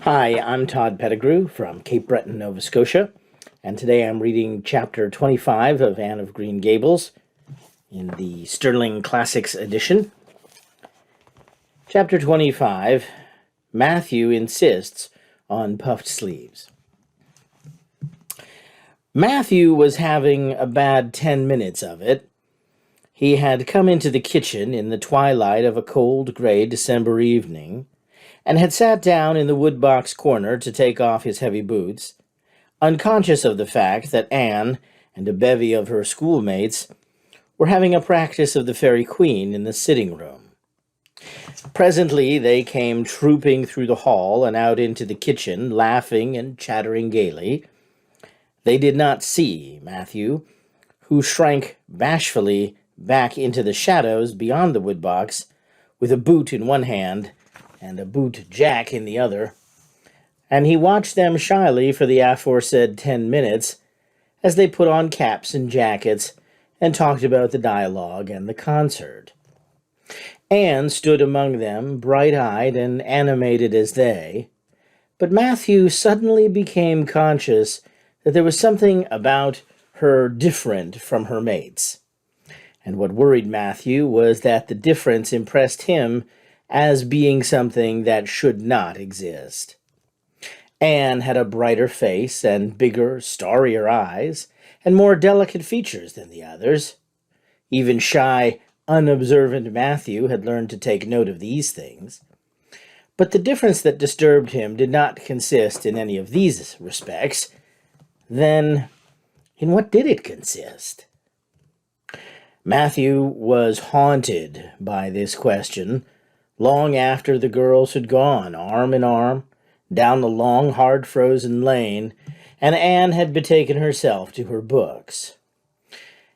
Hi, I'm Todd Pettigrew from Cape Breton, Nova Scotia, and today I'm reading chapter 25 of Anne of Green Gables in the Sterling Classics edition. Chapter 25, Matthew insists on puffed sleeves. Matthew was having a bad 10 minutes of it. He had come into the kitchen in the twilight of a cold, gray December evening, and had sat down in the woodbox corner to take off his heavy boots, unconscious of the fact that Anne and a bevy of her schoolmates were having a practice of the Fairy Queen in the sitting room. Presently they came trooping through the hall and out into the kitchen, laughing and chattering gaily. They did not see Matthew, who shrank bashfully back into the shadows beyond the woodbox, with a boot in one hand and a boot jack in the other, and he watched them shyly for the aforesaid 10 minutes as they put on caps and jackets and talked about the dialogue and the concert. Anne stood among them, bright-eyed and animated as they, but Matthew suddenly became conscious that there was something about her different from her mates. And what worried Matthew was that the difference impressed him as being something that should not exist. Anne had a brighter face and bigger, starrier eyes, and more delicate features than the others. Even shy, unobservant Matthew had learned to take note of these things. But the difference that disturbed him did not consist in any of these respects. Then, in what did it consist? Matthew was haunted by this question long after the girls had gone, arm in arm, down the long, hard-frozen lane, and Anne had betaken herself to her books.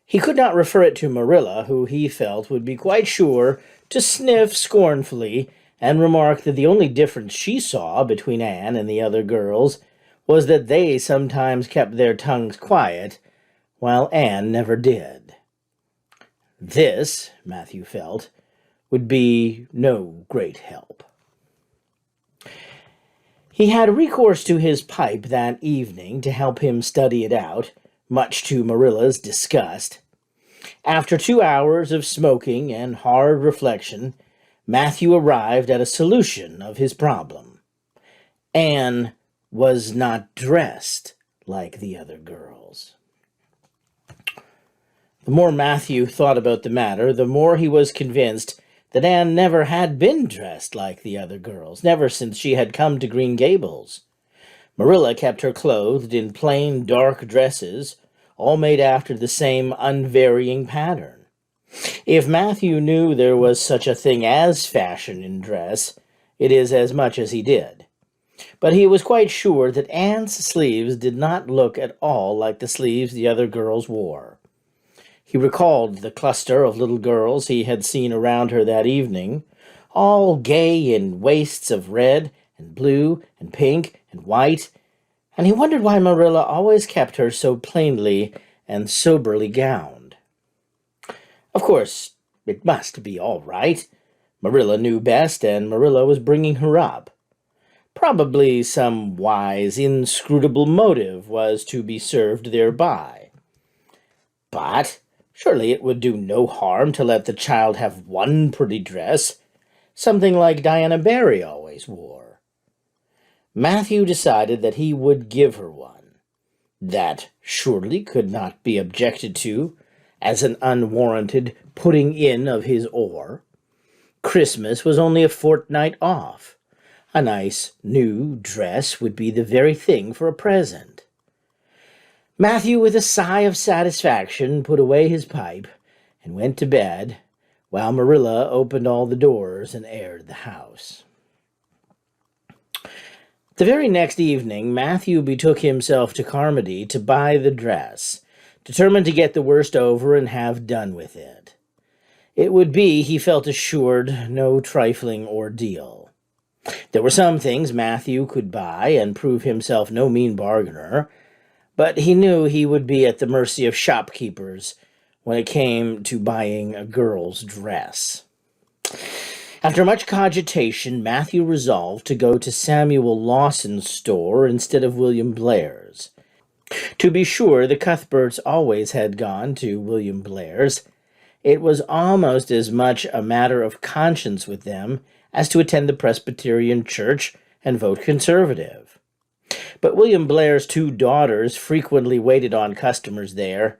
He could not refer it to Marilla, who he felt would be quite sure to sniff scornfully and remark that the only difference she saw between Anne and the other girls was that they sometimes kept their tongues quiet, while Anne never did. This, Matthew felt, would be no great help. He had recourse to his pipe that evening to help him study it out, much to Marilla's disgust. After 2 hours of smoking and hard reflection, Matthew arrived at a solution of his problem. Anne was not dressed like the other girls. The more Matthew thought about the matter, the more he was convinced that Anne never had been dressed like the other girls, never since she had come to Green Gables. Marilla kept her clothed in plain, dark dresses, all made after the same unvarying pattern. If Matthew knew there was such a thing as fashion in dress, it is as much as he did. But he was quite sure that Anne's sleeves did not look at all like the sleeves the other girls wore. He recalled the cluster of little girls he had seen around her that evening, all gay in waists of red and blue and pink and white, and he wondered why Marilla always kept her so plainly and soberly gowned. Of course, it must be all right. Marilla knew best, and Marilla was bringing her up. Probably some wise, inscrutable motive was to be served thereby. But surely it would do no harm to let the child have one pretty dress, something like Diana Barry always wore. Matthew decided that he would give her one. That surely could not be objected to as an unwarranted putting in of his oar. Christmas was only a fortnight off. A nice new dress would be the very thing for a present. Matthew, with a sigh of satisfaction, put away his pipe and went to bed, while Marilla opened all the doors and aired the house. The very next evening, Matthew betook himself to Carmody to buy the dress, determined to get the worst over and have done with it. It would be, he felt assured, no trifling ordeal. There were some things Matthew could buy and prove himself no mean bargainer, but he knew he would be at the mercy of shopkeepers when it came to buying a girl's dress. After much cogitation, Matthew resolved to go to Samuel Lawson's store instead of William Blair's. To be sure, the Cuthberts always had gone to William Blair's. It was almost as much a matter of conscience with them as to attend the Presbyterian church and vote Conservative. But William Blair's two daughters frequently waited on customers there,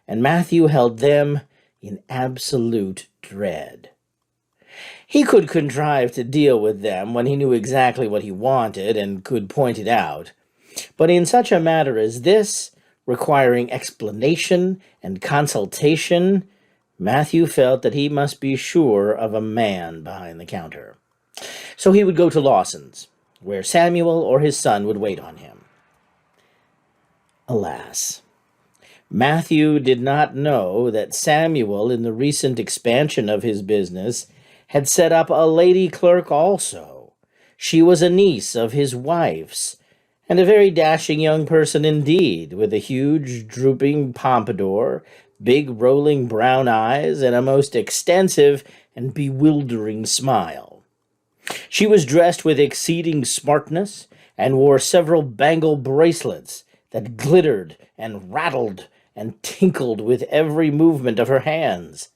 and Matthew held them in absolute dread. He could contrive to deal with them when he knew exactly what he wanted and could point it out. But in such a matter as this, requiring explanation and consultation, Matthew felt that he must be sure of a man behind the counter. So he would go to Lawson's, where Samuel or his son would wait on him. Alas, Matthew did not know that Samuel, in the recent expansion of his business, had set up a lady clerk also. She was a niece of his wife's, and a very dashing young person indeed, with a huge, drooping pompadour, big rolling brown eyes, and a most extensive and bewildering smile. She was dressed with exceeding smartness, and wore several bangle bracelets that glittered and rattled and tinkled with every movement of her hands.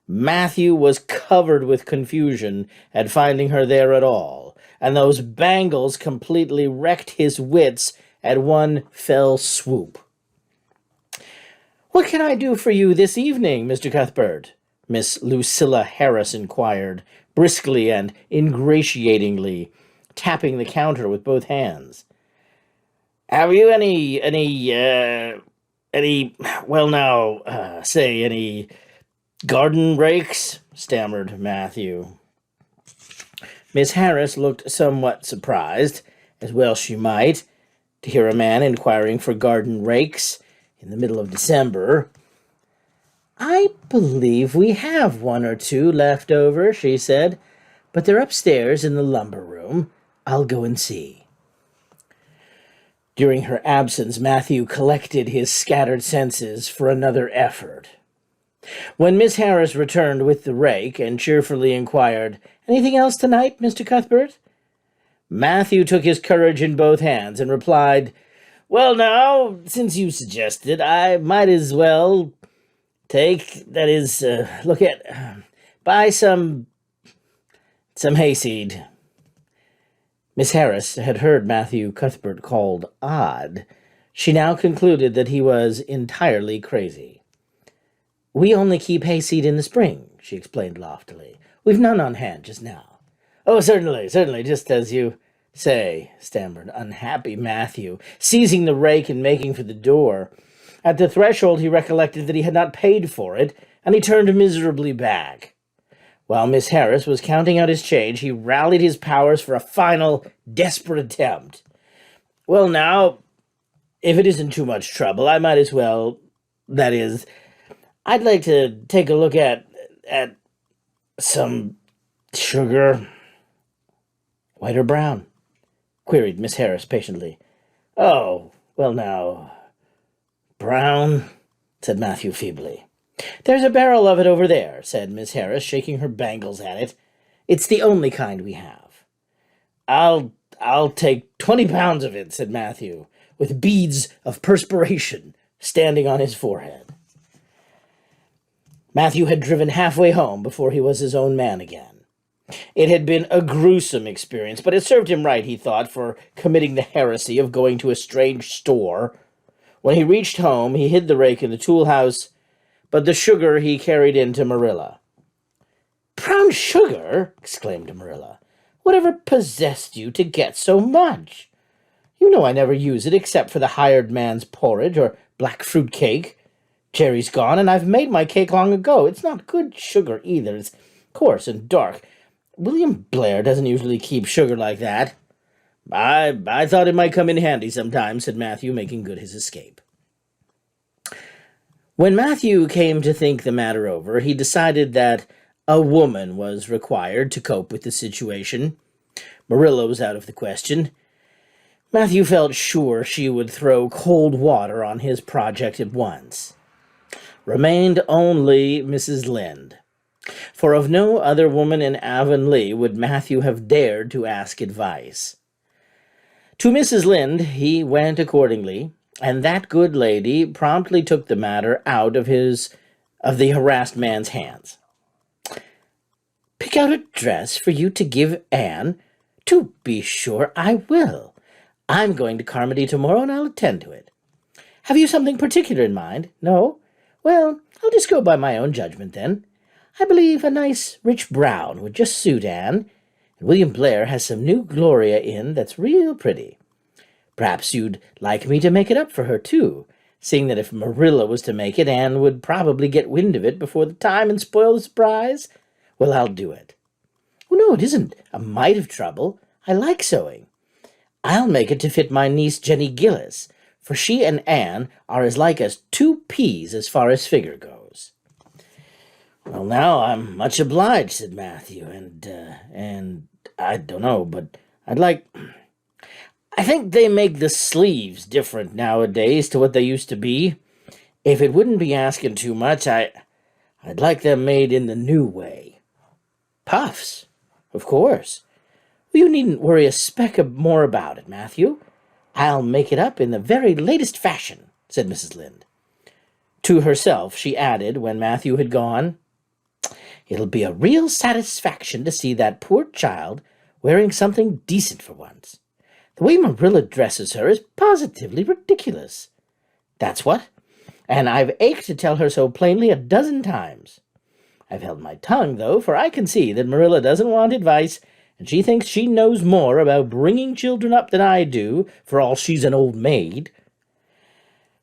Matthew was covered with confusion at finding her there at all, and those bangles completely wrecked his wits at one fell swoop. "What can I do for you this evening, Mr. Cuthbert?" Miss Lucilla Harris inquired, briskly and ingratiating, tapping the counter with both hands. "Have you any garden rakes?" stammered Matthew. Miss Harris looked somewhat surprised, as well she might, to hear a man inquiring for garden rakes in the middle of December. "I believe we have one or two left over," she said, "but they're upstairs in the lumber room. I'll go and see." During her absence, Matthew collected his scattered senses for another effort. When Miss Harris returned with the rake and cheerfully inquired, "Anything else tonight, Mr. Cuthbert?" Matthew took his courage in both hands and replied, "Well, now, since you suggest it, I might as well buy some hayseed." Miss Harris had heard Matthew Cuthbert called odd. She now concluded that he was entirely crazy. "We only keep hayseed in the spring," she explained loftily. "We've none on hand just now." "Oh, certainly, just as you say," stammered unhappy Matthew, seizing the rake and making for the door. At the threshold he recollected that he had not paid for it, and he turned miserably back. While Miss Harris was counting out his change, he rallied his powers for a final, desperate attempt. "Well, now, if it isn't too much trouble, I might as well, that is, I'd like to take a look at some sugar." "White or brown?" queried Miss Harris patiently. "Oh, well now, brown," said Matthew feebly. "There's a barrel of it over there," said Miss Harris, shaking her bangles at it. "It's the only kind we have." I'll take 20 pounds of it," said Matthew, with beads of perspiration standing on his forehead. Matthew had driven halfway home before he was his own man again. It had been a gruesome experience, but it served him right, he thought, for committing the heresy of going to a strange store. When he reached home, he hid the rake in the tool house, but the sugar he carried in to Marilla. "Brown sugar!" exclaimed Marilla. "Whatever possessed you to get so much? You know I never use it except for the hired man's porridge or black fruit cake. Jerry's gone, and I've made my cake long ago. It's not good sugar either. It's coarse and dark. William Blair doesn't usually keep sugar like that." I thought it might come in handy sometime," said Matthew, making good his escape. When Matthew came to think the matter over, he decided that a woman was required to cope with the situation. Marilla was out of the question. Matthew felt sure she would throw cold water on his project at once. Remained only Mrs. Lynde. For of no other woman in Avonlea would Matthew have dared to ask advice. To Mrs. Lynde he went accordingly, and that good lady promptly took the matter out of the harassed man's hands. "Pick out a dress for you to give Anne? To be sure I will. I'm going to Carmody tomorrow, and I'll attend to it. Have you something particular in mind? No? Well, I'll just go by my own judgment, then. I believe a nice rich brown would just suit Anne, and William Blair has some new Gloria in that's real pretty. Perhaps you'd like me to make it up for her, too, seeing that if Marilla was to make it, Anne would probably get wind of it before the time and spoil the surprise. Well, I'll do it. Oh, no, it isn't a mite of trouble. I like sewing. I'll make it to fit my niece Jenny Gillis, for she and Anne are as like as two peas as far as figure goes." "Well, now, I'm much obliged," said Matthew, and I don't know, but I think they make the sleeves different nowadays to what they used to be. If it wouldn't be asking too much, I'd like them made in the new way." "Puffs? Of course. Well, you needn't worry a speck more about it, Matthew. I'll make it up in the very latest fashion," said Mrs. Lynde. To herself, she added, when Matthew had gone, "It'll be a real satisfaction to see that poor child wearing something decent for once. The way Marilla dresses her is positively ridiculous. That's what. And I've ached to tell her so plainly a dozen times. I've held my tongue, though, for I can see that Marilla doesn't want advice, and she thinks she knows more about bringing children up than I do, for all she's an old maid.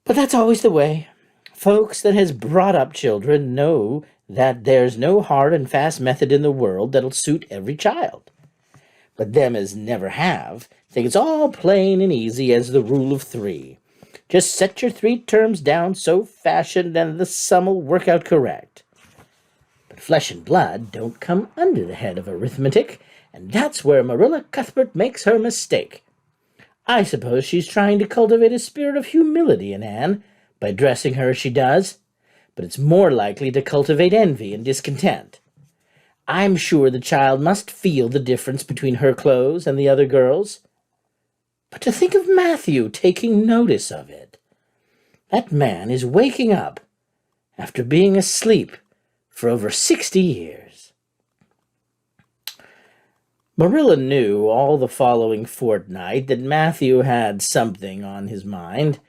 But that's always the way. Folks that has brought up children know that there's no hard and fast method in the world that'll suit every child. But them as never have think it's all plain and easy as the rule of 3. Just set your 3 terms down so fashioned and the sum'll work out correct. But flesh and blood don't come under the head of arithmetic, and that's where Marilla Cuthbert makes her mistake. I suppose she's trying to cultivate a spirit of humility in Anne by dressing her as she does, but it's more likely to cultivate envy and discontent. I'm sure the child must feel the difference between her clothes and the other girls. But to think of Matthew taking notice of it. That man is waking up after being asleep for over 60 years. Marilla knew all the following fortnight that Matthew had something on his mind,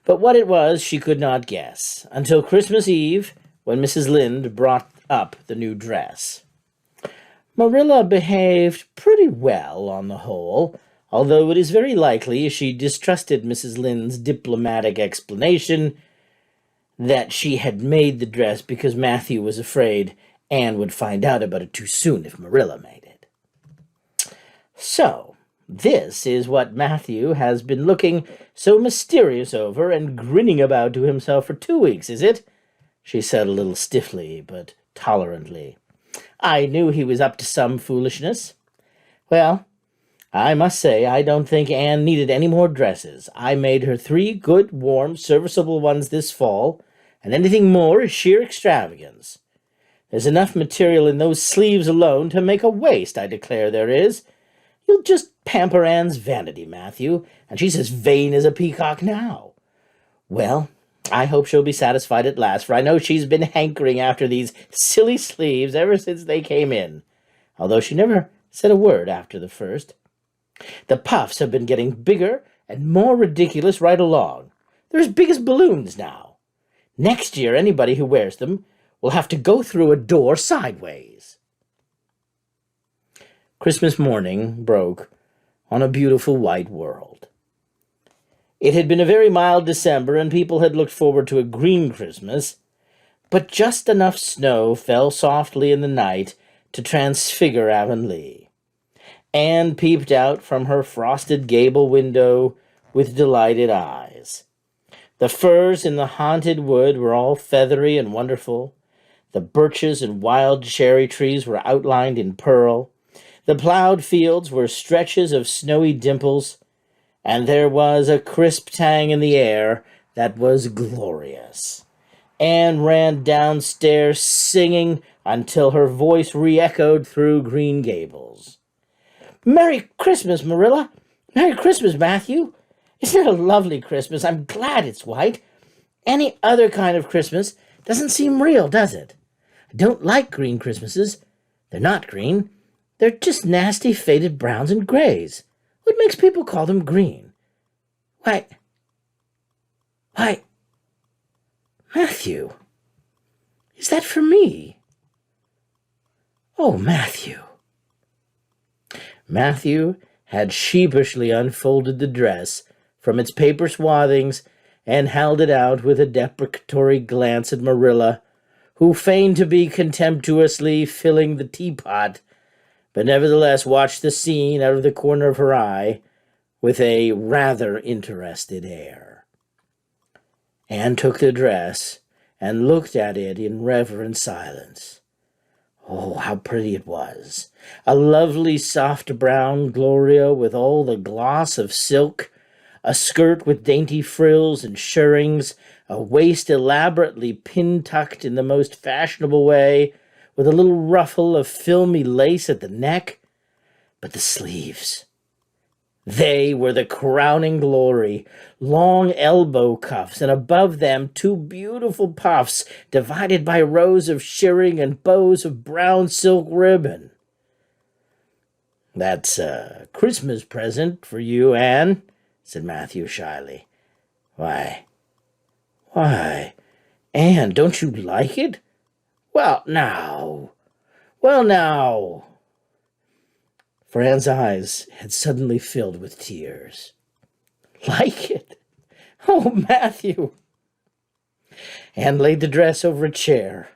but what it was she could not guess, until Christmas Eve, when Mrs. Lynde brought up the new dress. Marilla behaved pretty well on the whole, although it is very likely she distrusted Mrs. Lynde's diplomatic explanation that she had made the dress because Matthew was afraid Anne would find out about it too soon if Marilla made it. "So, this is what Matthew has been looking so mysterious over and grinning about to himself for 2 weeks, is it?" she said a little stiffly, but tolerantly. "I knew he was up to some foolishness. Well, I must say I don't think Anne needed any more dresses. I made her 3 good, warm, serviceable ones this fall, and anything more is sheer extravagance. There's enough material in those sleeves alone to make a waist, I declare there is. You'll just pamper Anne's vanity, Matthew, and she's as vain as a peacock now. Well, I hope she'll be satisfied at last, for I know she's been hankering after these silly sleeves ever since they came in, although she never said a word after the first. The puffs have been getting bigger and more ridiculous right along. They're as big as balloons now. Next year, anybody who wears them will have to go through a door sideways." Christmas morning broke on a beautiful white world. It had been a very mild December, and people had looked forward to a green Christmas, but just enough snow fell softly in the night to transfigure Avonlea. Anne peeped out from her frosted gable window with delighted eyes. The firs in the haunted wood were all feathery and wonderful. The birches and wild cherry trees were outlined in pearl. The plowed fields were stretches of snowy dimples, and there was a crisp tang in the air that was glorious. Anne ran downstairs singing, until her voice re-echoed through Green Gables. "Merry Christmas, Marilla! Merry Christmas, Matthew! Isn't it a lovely Christmas? I'm glad it's white. Any other kind of Christmas doesn't seem real, does it? I don't like green Christmases. They're not green. They're just nasty faded browns and grays. What makes people call them green? Why, Matthew, is that for me? Oh, Matthew." Matthew had sheepishly unfolded the dress from its paper swathings and held it out with a deprecatory glance at Marilla, who feigned to be contemptuously filling the teapot, but nevertheless watched the scene out of the corner of her eye with a rather interested air. Anne took the dress and looked at it in reverent silence. Oh, how pretty it was! A lovely soft brown gloria with all the gloss of silk, a skirt with dainty frills and shirrings, a waist elaborately pin-tucked in the most fashionable way, with a little ruffle of filmy lace at the neck. But the sleeves, they were the crowning glory, long elbow cuffs, and above them 2 beautiful puffs divided by rows of shirring and bows of brown silk ribbon. "That's a Christmas present for you, Anne," said Matthew shyly. Why, Anne, don't you like it? Well, now. For Anne's eyes had suddenly filled with tears. Like it? Oh, Matthew! Anne laid the dress over a chair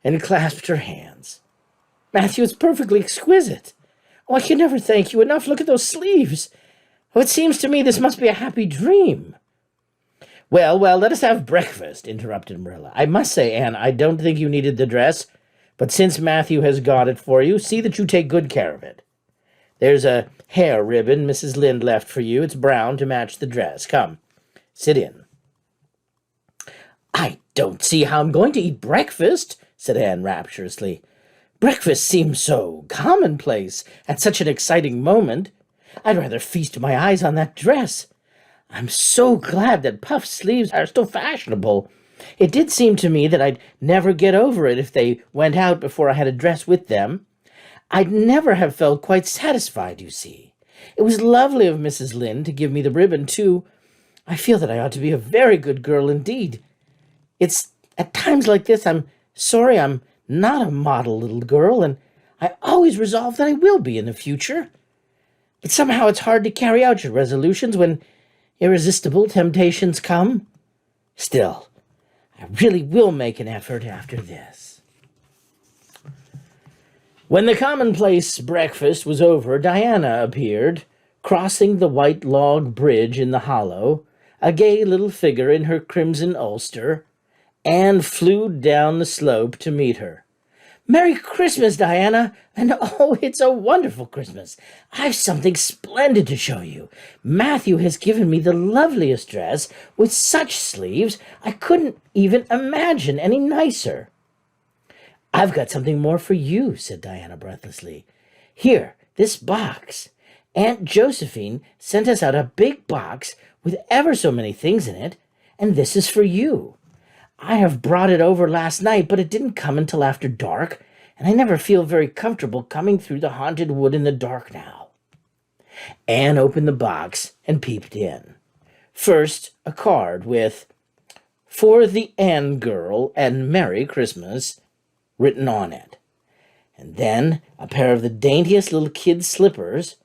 and clasped her hands. "Matthew, it's perfectly exquisite. Oh, I can never thank you enough. Look at those sleeves. Oh, it seems to me this must be a happy dream." Well, let us have breakfast," interrupted Marilla. "I must say, Anne, I don't think you needed the dress, but since Matthew has got it for you, see that you take good care of it. There's a hair ribbon Mrs. Lynde left for you. It's brown to match the dress. Come, sit in." "I don't see how I'm going to eat breakfast," said Anne rapturously. "Breakfast seems so commonplace at such an exciting moment. I'd rather feast my eyes on that dress. I'm so glad that puff sleeves are still fashionable. It did seem to me that I'd never get over it if they went out before I had a dress with them. I'd never have felt quite satisfied, you see. It was lovely of Mrs. Lynde to give me the ribbon, too. I feel that I ought to be a very good girl indeed. It's at times like this I'm sorry I'm not a model little girl, and I always resolve that I will be in the future. But somehow it's hard to carry out your resolutions when irresistible temptations come. Still, I really will make an effort after this." When the commonplace breakfast was over, Diana appeared, crossing the white log bridge in the hollow, a gay little figure in her crimson ulster. Anne flew down the slope to meet her. "Merry Christmas, Diana! And oh, it's a wonderful Christmas. I've something splendid to show you. Matthew has given me the loveliest dress with such sleeves I couldn't even imagine any nicer." "I've got something more for you," said Diana breathlessly. "Here, this box. Aunt Josephine sent us out a big box with ever so many things in it, and this is for you. I have brought it over last night, but it didn't come until after dark, and I never feel very comfortable coming through the haunted wood in the dark now." Anne opened the box and peeped in. First, a card with "For the Anne girl and Merry Christmas" written on it, and then a pair of the daintiest little kid slippers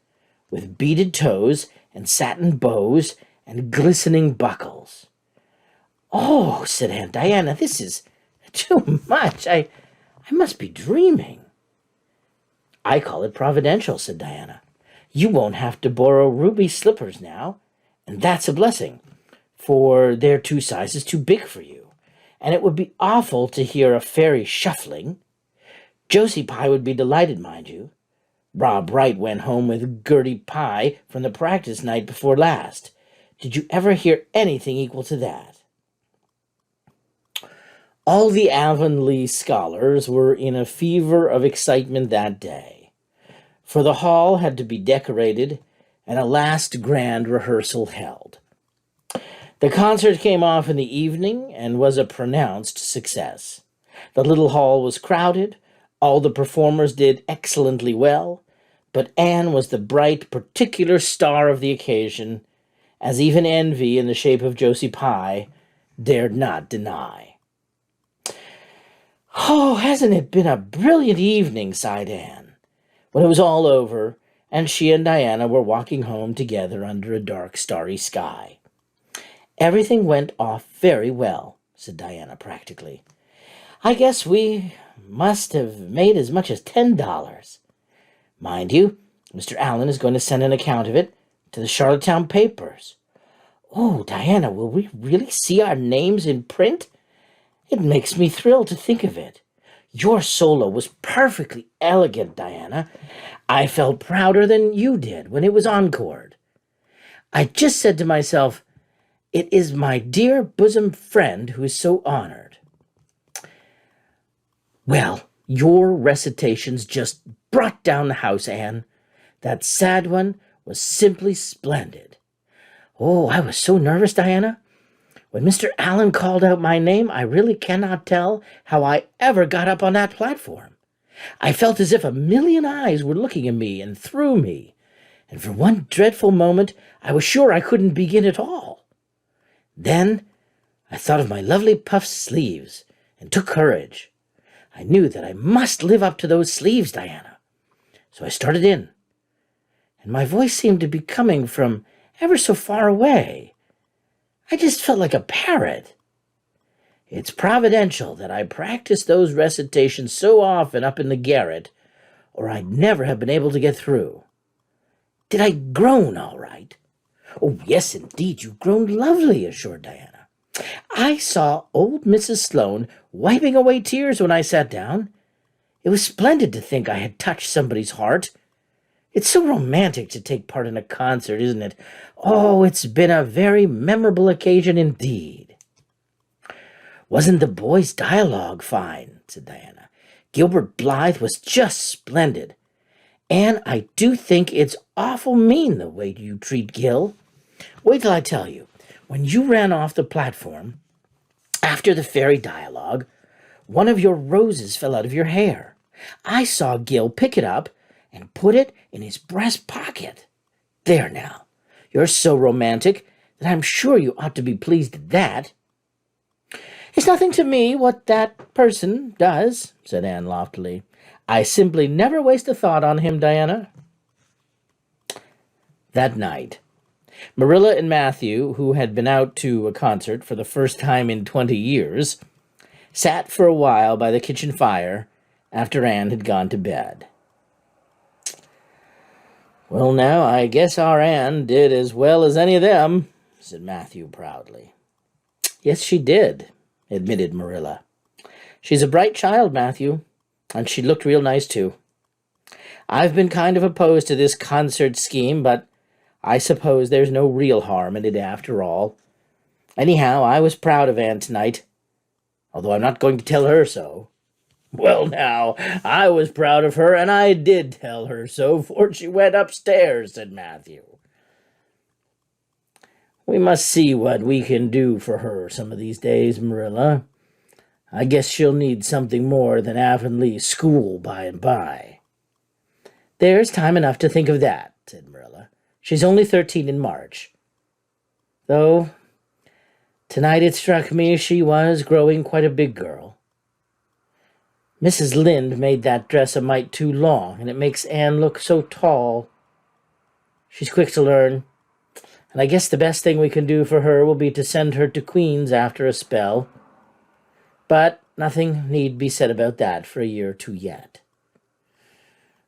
with beaded toes and satin bows and glistening buckles. "Oh," said Aunt Diana, "this is too much. I must be dreaming." "I call it providential," said Diana. "You won't have to borrow Ruby's slippers now, and that's a blessing, for they're 2 sizes too big for you, and it would be awful to hear a fairy shuffling. Josie Pye would be delighted, mind you. Rob Wright went home with Gertie Pye from the practice night before last. Did you ever hear anything equal to that?" All the Avonlea scholars were in a fever of excitement that day, for the hall had to be decorated and a last grand rehearsal held. The concert came off in the evening and was a pronounced success. The little hall was crowded, all the performers did excellently well, but Anne was the bright, particular star of the occasion, as even envy in the shape of Josie Pye dared not deny. "Oh, hasn't it been a brilliant evening?" sighed Anne, when it was all over, and she and Diana were walking home together under a dark, starry sky. "Everything went off very well," said Diana practically. "I guess we must have made as much as $10. Mind you, Mr. Allen is going to send an account of it to the Charlottetown papers. Oh, Diana, will we really see our names in print? It makes me thrill to think of it. Your solo was perfectly elegant, Diana. I felt prouder than you did when it was encored. I just said to myself, it is my dear bosom friend who is so honored." "Well, your recitations just brought down the house, Anne. That sad one was simply splendid. Oh, I was so nervous, Diana. When Mr. Allen called out my name, I really cannot tell how I ever got up on that platform. I felt as if a million eyes were looking at me and through me, and for one dreadful moment I was sure I couldn't begin at all. Then I thought of my lovely puffed sleeves and took courage. I knew that I must live up to those sleeves, Diana. So I started in, and my voice seemed to be coming from ever so far away. I just felt like a parrot. It's providential that I practiced those recitations so often up in the garret, or I'd never have been able to get through. Did I groan all right?" "Oh, yes, indeed, you groaned lovely," assured Diana. "I saw old Mrs. Sloane wiping away tears when I sat down. It was splendid to think I had touched somebody's heart. It's so romantic to take part in a concert, isn't it? Oh, it's been a very memorable occasion indeed." "Wasn't the boys' dialogue fine?" said Diana. "Gilbert Blythe was just splendid. And I do think it's awful mean the way you treat Gil. Wait till I tell you. When you ran off the platform, after the fairy dialogue, one of your roses fell out of your hair. I saw Gil pick it up and put it in his breast pocket. There now. You're so romantic that I'm sure you ought to be pleased at that." "It's nothing to me what that person does," said Anne loftily. "I simply never waste a thought on him, Diana." That night, Marilla and Matthew, who had been out to a concert for the first time in 20 years, sat for a while by the kitchen fire after Anne had gone to bed. "Well, now, I guess our Anne did as well as any of them," said Matthew proudly. "Yes, she did," admitted Marilla. "She's a bright child, Matthew, and she looked real nice, too. I've been kind of opposed to this concert scheme, but I suppose there's no real harm in it after all. Anyhow, I was proud of Anne tonight, although I'm not going to tell her so." "Well, now, I was proud of her, and I did tell her so before she went upstairs," said Matthew. "We must see what we can do for her some of these days, Marilla. I guess she'll need something more than Avonlea school by and by." "There's time enough to think of that," said Marilla. "She's only 13 in March. Though, tonight it struck me she was growing quite a big girl. Mrs. Lynde made that dress a mite too long, and it makes Anne look so tall. She's quick to learn, and I guess the best thing we can do for her will be to send her to Queen's after a spell. But nothing need be said about that for a year or two yet."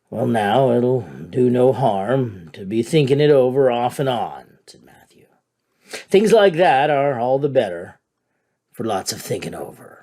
"Well, now, it'll do no harm to be thinking it over off and on," said Matthew. "Things like that are all the better for lots of thinking over."